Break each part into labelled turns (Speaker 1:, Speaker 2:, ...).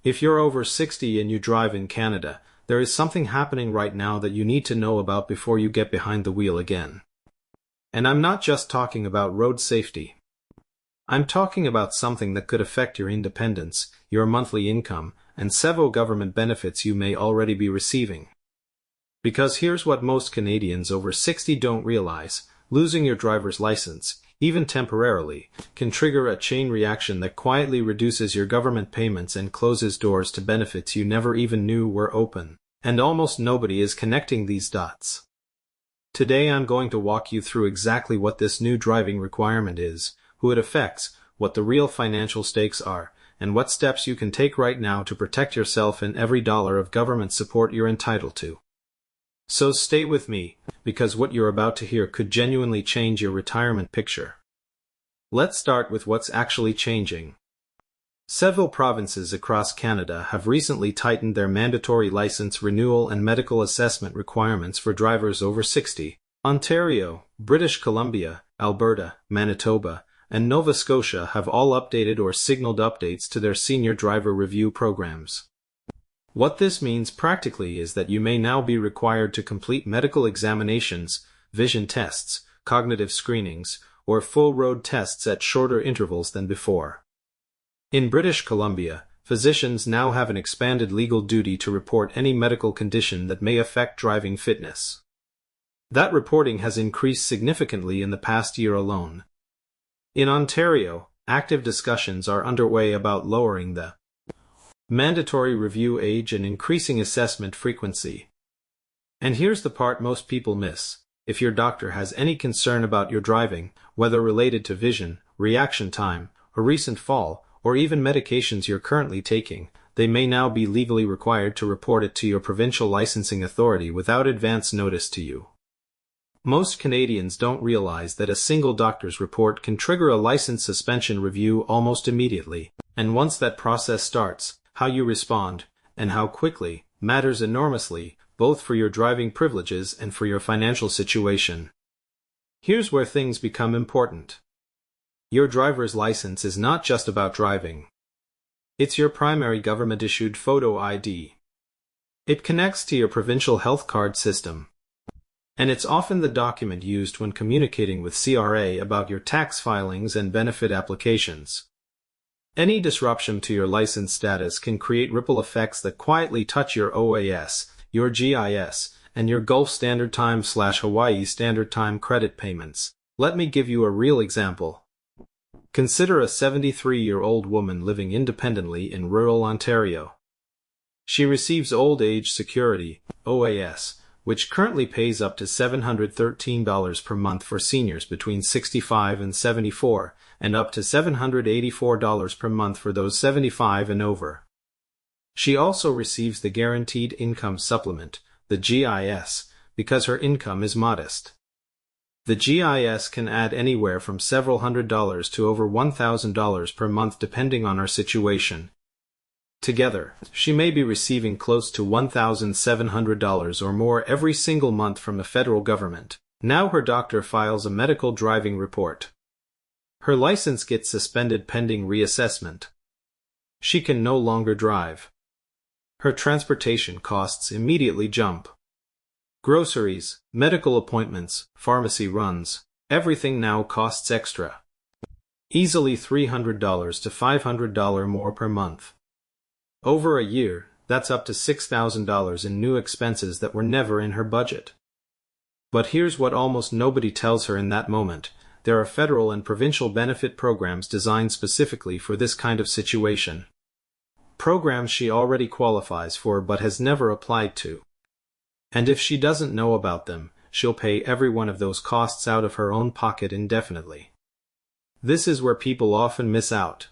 Speaker 1: If you're over 60 and you drive in Canada, there is something happening right now that you need to know about before you get behind the wheel again. And I'm not just talking about road safety. I'm talking about something that could affect your independence, your monthly income, and several government benefits you may already be receiving. Because here's what most Canadians over 60 don't realize: losing your driver's license, even temporarily, can trigger a chain reaction that quietly reduces your government payments and closes doors to benefits you never even knew were open. And almost nobody is connecting these dots. Today I'm going to walk you through exactly what this new driving requirement is, who it affects, what the real financial stakes are, and what steps you can take right now to protect yourself and every dollar of government support you're entitled to. So stay with me, because what you're about to hear could genuinely change your retirement picture. Let's start with what's actually changing. Several provinces across Canada have recently tightened their mandatory license renewal and medical assessment requirements for drivers over 60. Ontario, British Columbia, Alberta, Manitoba, and Nova Scotia have all updated or signaled updates to their senior driver review programs. What this means practically is that you may now be required to complete medical examinations, vision tests, cognitive screenings, or full road tests at shorter intervals than before. In British Columbia, physicians now have an expanded legal duty to report any medical condition that may affect driving fitness. That reporting has increased significantly in the past year alone. In Ontario, active discussions are underway about lowering the mandatory review age and increasing assessment frequency. And here's the part most people miss: if your doctor has any concern about your driving, whether related to vision, reaction time, a recent fall, or even medications you're currently taking, they may now be legally required to report it to your provincial licensing authority without advance notice to you. Most Canadians don't realize that a single doctor's report can trigger a license suspension review almost immediately, and once that process starts, how you respond, and how quickly, matters enormously, both for your driving privileges and for your financial situation. Here's where things become important. Your driver's license is not just about driving. It's your primary government-issued photo ID. It connects to your provincial health card system. And it's often the document used when communicating with CRA about your tax filings and benefit applications. Any disruption to your license status can create ripple effects that quietly touch your OAS, your GIS, and your Gulf Standard Time/Hawaii Standard Time credit payments. Let me give you a real example. Consider a 73-year-old woman living independently in rural Ontario. She receives Old Age Security, OAS, which currently pays up to $713 per month for seniors between 65 and 74, and up to $784 per month for those 75 and over. She also receives the Guaranteed Income Supplement, the GIS, because her income is modest. The GIS can add anywhere from several $100s to over $1,000 per month depending on her situation. Together, she may be receiving close to $1,700 or more every single month from the federal government. Now her doctor files a medical driving report. Her license gets suspended pending reassessment. She can no longer drive. Her transportation costs immediately jump. Groceries, medical appointments, pharmacy runs, everything now costs extra. Easily $300 to $500 more per month. Over a year, that's up to $6,000 in new expenses that were never in her budget. But here's what almost nobody tells her in that moment: there are federal and provincial benefit programs designed specifically for this kind of situation. Programs she already qualifies for but has never applied to. And if she doesn't know about them, she'll pay every one of those costs out of her own pocket indefinitely. This is where people often miss out.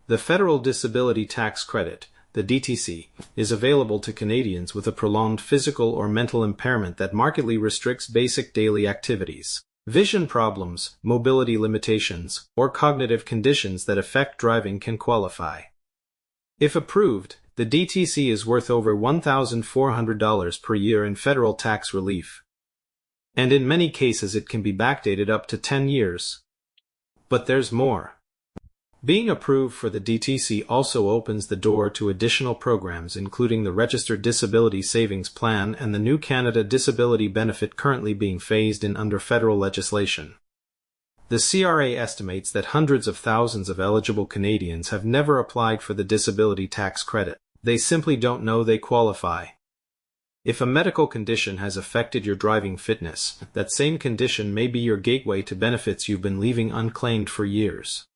Speaker 1: The Federal Disability Tax Credit, the DTC, is available to Canadians with a prolonged physical or mental impairment that markedly restricts basic daily activities. Vision problems, mobility limitations, or cognitive conditions that affect driving can qualify. If approved, the DTC is worth over $1,400 per year in federal tax relief. And in many cases it can be backdated up to 10 years. But there's more. Being approved for the DTC also opens the door to additional programs including the Registered Disability Savings Plan and the new Canada Disability Benefit currently being phased in under federal legislation. The CRA estimates that hundreds of thousands of eligible Canadians have never applied for the disability tax credit. They simply don't know they qualify. If a medical condition has affected your driving fitness, that same condition may be your gateway to benefits you've been leaving unclaimed for years.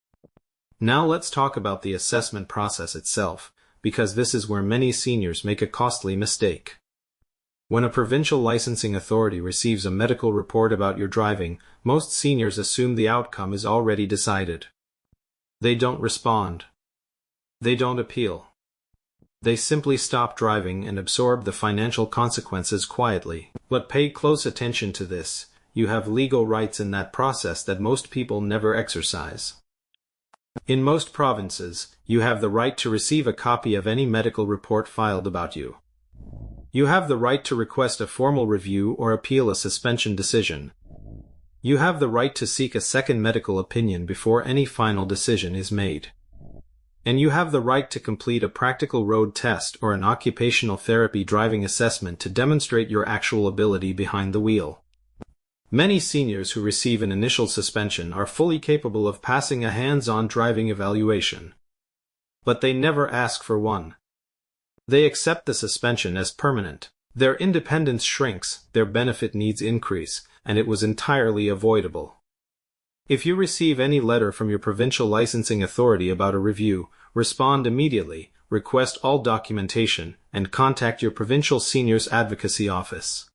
Speaker 1: Now let's talk about the assessment process itself, because this is where many seniors make a costly mistake. When a provincial licensing authority receives a medical report about your driving, most seniors assume the outcome is already decided. They don't respond. They don't appeal. They simply stop driving and absorb the financial consequences quietly. But pay close attention to this. You have legal rights in that process that most people never exercise. In most provinces, you have the right to receive a copy of any medical report filed about you. You have the right to request a formal review or appeal a suspension decision. You have the right to seek a second medical opinion before any final decision is made. And you have the right to complete a practical road test or an occupational therapy driving assessment to demonstrate your actual ability behind the wheel. Many seniors who receive an initial suspension are fully capable of passing a hands-on driving evaluation. But they never ask for one. They accept the suspension as permanent. Their independence shrinks, their benefit needs increase, and it was entirely avoidable. If you receive any letter from your provincial licensing authority about a review, respond immediately, request all documentation, and contact your provincial seniors advocacy office.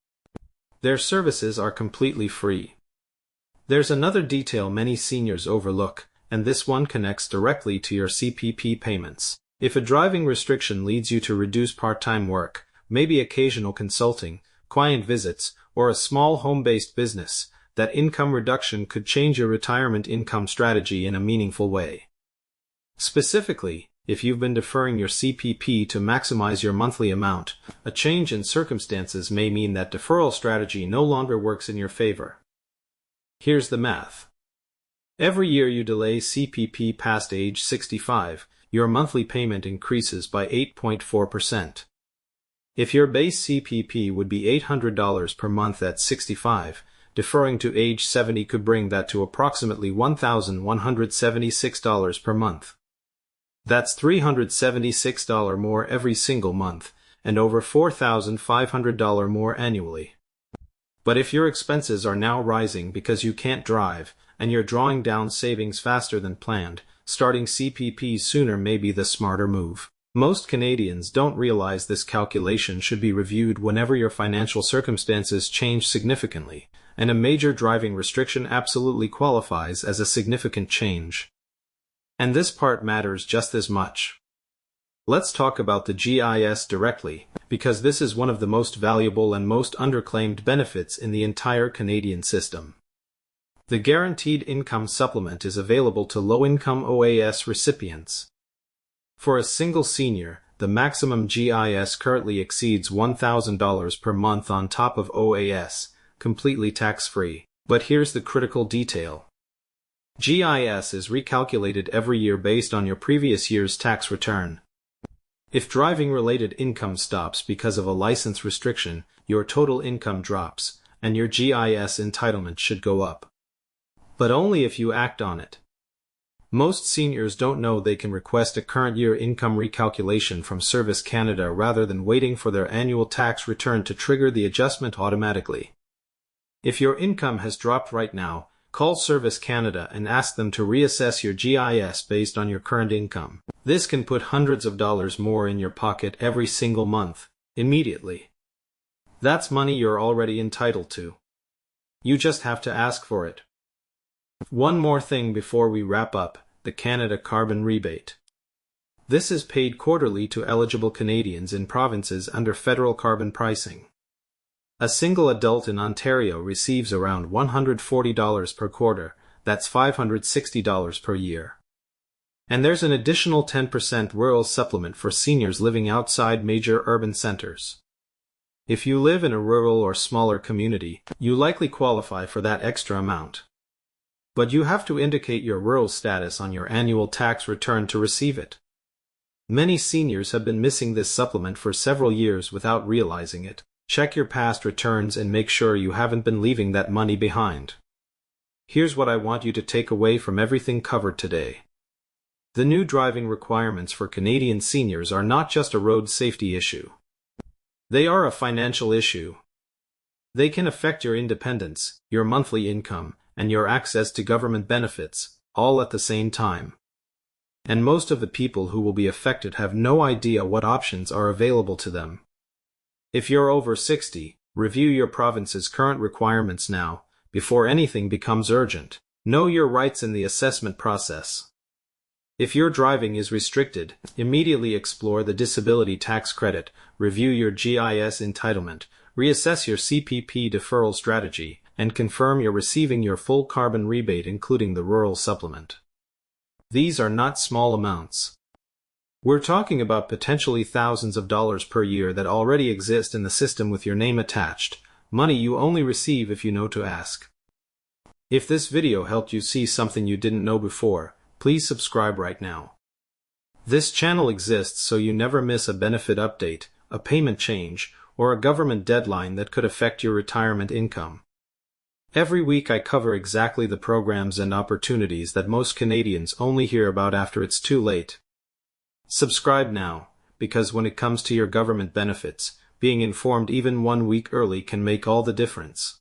Speaker 1: Their services are completely free. There's another detail many seniors overlook, and this one connects directly to your CPP payments. If a driving restriction leads you to reduce part-time work, maybe occasional consulting, client visits, or a small home-based business, that income reduction could change your retirement income strategy in a meaningful way. Specifically, if you've been deferring your CPP to maximize your monthly amount, a change in circumstances may mean that deferral strategy no longer works in your favor. Here's the math. Every year you delay CPP past age 65, your monthly payment increases by 8.4%. If your base CPP would be $800 per month at 65, deferring to age 70 could bring that to approximately $1,176 per month. That's $376 more every single month, and over $4,500 more annually. But if your expenses are now rising because you can't drive, and you're drawing down savings faster than planned, starting CPP sooner may be the smarter move. Most Canadians don't realize this calculation should be reviewed whenever your financial circumstances change significantly, and a major driving restriction absolutely qualifies as a significant change. And this part matters just as much. Let's talk about the GIS directly, because this is one of the most valuable and most underclaimed benefits in the entire Canadian system. The Guaranteed Income Supplement is available to low-income OAS recipients. For a single senior, the maximum GIS currently exceeds $1,000 per month on top of OAS, completely tax-free. But here's the critical detail. GIS is recalculated every year based on your previous year's tax return. If driving-related income stops because of a license restriction, your total income drops, and your GIS entitlement should go up. But only if you act on it. Most seniors don't know they can request a current year income recalculation from Service Canada rather than waiting for their annual tax return to trigger the adjustment automatically. If your income has dropped right now, call Service Canada and ask them to reassess your GIS based on your current income. This can put hundreds of dollars more in your pocket every single month, immediately. That's money you're already entitled to. You just have to ask for it. One more thing before we wrap up, the Canada Carbon Rebate. This is paid quarterly to eligible Canadians in provinces under federal carbon pricing. A single adult in Ontario receives around $140 per quarter, that's $560 per year. And there's an additional 10% rural supplement for seniors living outside major urban centers. If you live in a rural or smaller community, you likely qualify for that extra amount. But you have to indicate your rural status on your annual tax return to receive it. Many seniors have been missing this supplement for several years without realizing it. Check your past returns and make sure you haven't been leaving that money behind. Here's what I want you to take away from everything covered today. The new driving requirements for Canadian seniors are not just a road safety issue. They are a financial issue. They can affect your independence, your monthly income, and your access to government benefits, all at the same time. And most of the people who will be affected have no idea what options are available to them. If you're over 60, review your province's current requirements now, before anything becomes urgent. Know your rights in the assessment process. If your driving is restricted, immediately explore the disability tax credit, review your GIS entitlement, reassess your CPP deferral strategy, and confirm you're receiving your full carbon rebate including the rural supplement. These are not small amounts. We're talking about potentially thousands of dollars per year that already exist in the system with your name attached, money you only receive if you know to ask. If this video helped you see something you didn't know before, please subscribe right now. This channel exists so you never miss a benefit update, a payment change, or a government deadline that could affect your retirement income. Every week I cover exactly the programs and opportunities that most Canadians only hear about after it's too late. Subscribe now, because when it comes to your government benefits, being informed even 1 week early can make all the difference.